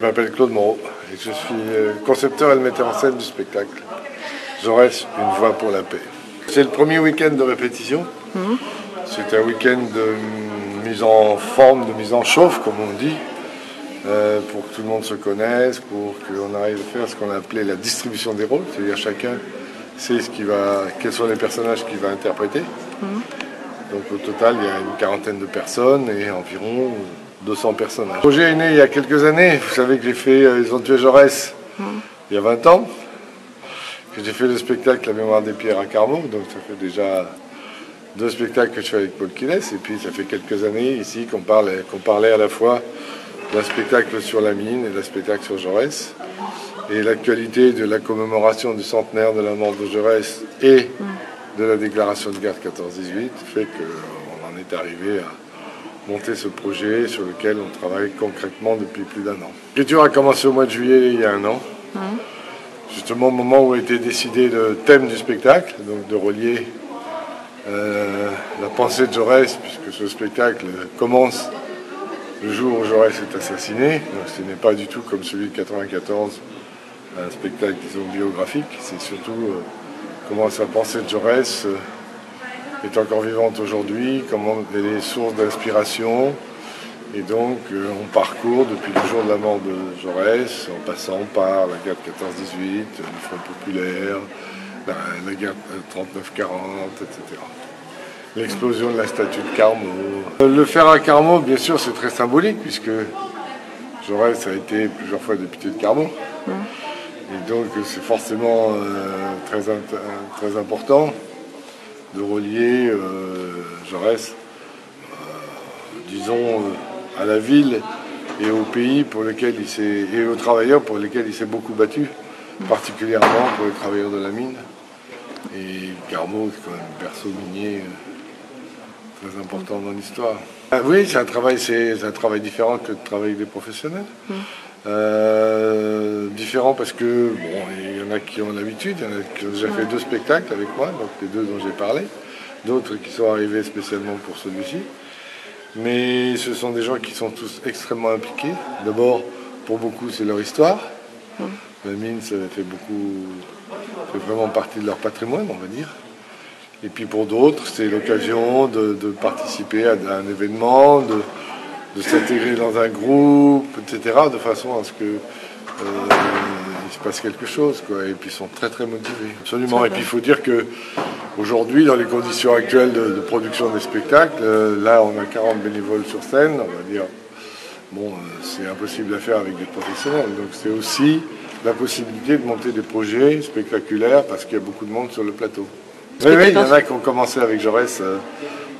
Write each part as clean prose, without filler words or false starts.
Je m'appelle Claude Moreau et je suis concepteur et le metteur en scène du spectacle Jaurès, une voix pour la paix. C'est le premier week-end de répétition. C'est un week-end de mise en forme, de mise en chauffe, comme on dit, pour que tout le monde se connaisse, pour qu'on arrive à faire ce qu'on a appelé la distribution des rôles, c'est-à-dire chacun sait quels sont les personnages qu'il va interpréter. Donc au total, il y a une quarantaine de personnes et environ 200 personnages. Le projet est né il y a quelques années. Vous savez que j'ai fait Ils ont tué Jaurès il y a 20 ans. Que j'ai fait le spectacle La mémoire des pierres à Carmaux. Donc ça fait déjà 2 spectacles que je fais avec Paul Quilès. Et puis ça fait quelques années ici qu'on parlait à la fois d'un spectacle sur la mine et d'un spectacle sur Jaurès. Et l'actualité de la commémoration du centenaire de la mort de Jaurès et de la déclaration de guerre de 14-18 fait qu'on en est arrivé à monter ce projet sur lequel on travaille concrètement depuis plus d'1 an. L'écriture a commencé au mois de juillet il y a 1 an, justement au moment où a été décidé le thème du spectacle, donc de relier la pensée de Jaurès, puisque ce spectacle commence le jour où Jaurès est assassiné, donc ce n'est pas du tout comme celui de 94, un spectacle disons biographique, c'est surtout comment sa pensée de Jaurès est encore vivante aujourd'hui, comment elle est source d'inspiration. Et donc on parcourt depuis le jour de la mort de Jaurès, en passant par la guerre de 14-18, le Front populaire, la guerre de 39-40, etc. L'explosion de la statue de Carmaux. Le faire à Carmaux, bien sûr, c'est très symbolique, puisque Jaurès a été plusieurs fois député de Carmaux. Et donc c'est forcément très important de relier Jaurès, disons, à la ville et au pays pour lequel et aux travailleurs pour lesquels il s'est beaucoup battu, particulièrement pour les travailleurs de la mine. Et Carmaux, c'est quand même un berceau minier très important dans l'histoire. Oui, c'est un travail différent que le travail des professionnels. Différent parce que, bon, il y en a qui ont l'habitude, il y en a qui ont déjà fait 2 spectacles avec moi, donc les 2 dont j'ai parlé, d'autres qui sont arrivés spécialement pour celui-ci. Mais ce sont des gens qui sont tous extrêmement impliqués. D'abord, pour beaucoup, c'est leur histoire. La mine, ça fait vraiment partie de leur patrimoine, on va dire. Et puis pour d'autres, c'est l'occasion de participer à un événement, de s'intégrer dans un groupe, etc., de façon à ce que il se passe quelque chose, quoi. Et puis ils sont très très motivés. Absolument. Et puis il faut dire que aujourd'hui, dans les conditions actuelles de production des spectacles, là on a 40 bénévoles sur scène, on va dire, bon, c'est impossible à faire avec des professionnels. Donc c'est aussi la possibilité de monter des projets spectaculaires parce qu'il y a beaucoup de monde sur le plateau. Oui, il y en a qui ont commencé avec Jaurès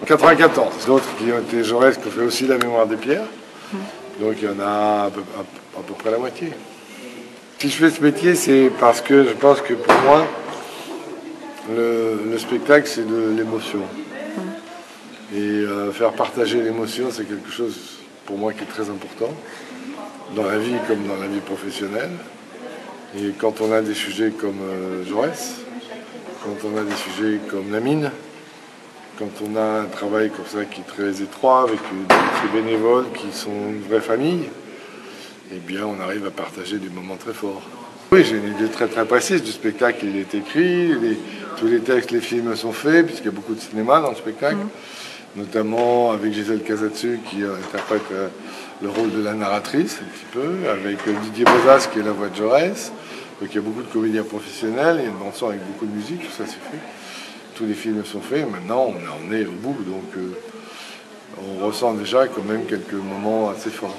en 94, d'autres qui ont été Jaurès qui ont fait aussi La mémoire des pierres. Donc il y en a à peu près la moitié. Si je fais ce métier, c'est parce que je pense que pour moi, le spectacle, c'est de l'émotion. Et faire partager l'émotion, c'est quelque chose pour moi qui est très important, dans la vie comme dans la vie professionnelle. Et quand on a des sujets comme Jaurès, quand on a des sujets comme la mine, quand on a un travail comme ça qui est très étroit, avec ces bénévoles qui sont une vraie famille, eh bien on arrive à partager des moments très forts. Oui, j'ai une idée très très précise du spectacle, il est écrit, tous les textes, les films sont faits, puisqu'il y a beaucoup de cinéma dans le spectacle, notamment avec Gisèle Casatsu qui interprète le rôle de la narratrice, un petit peu, avec Didier Bozas qui est la voix de Jaurès. Donc il y a beaucoup de comédiens professionnels, il y a une bande-son avec beaucoup de musique, tout ça c'est fait. Tous les films sont faits, maintenant on est au bout, donc on ressent déjà quand même quelques moments assez forts.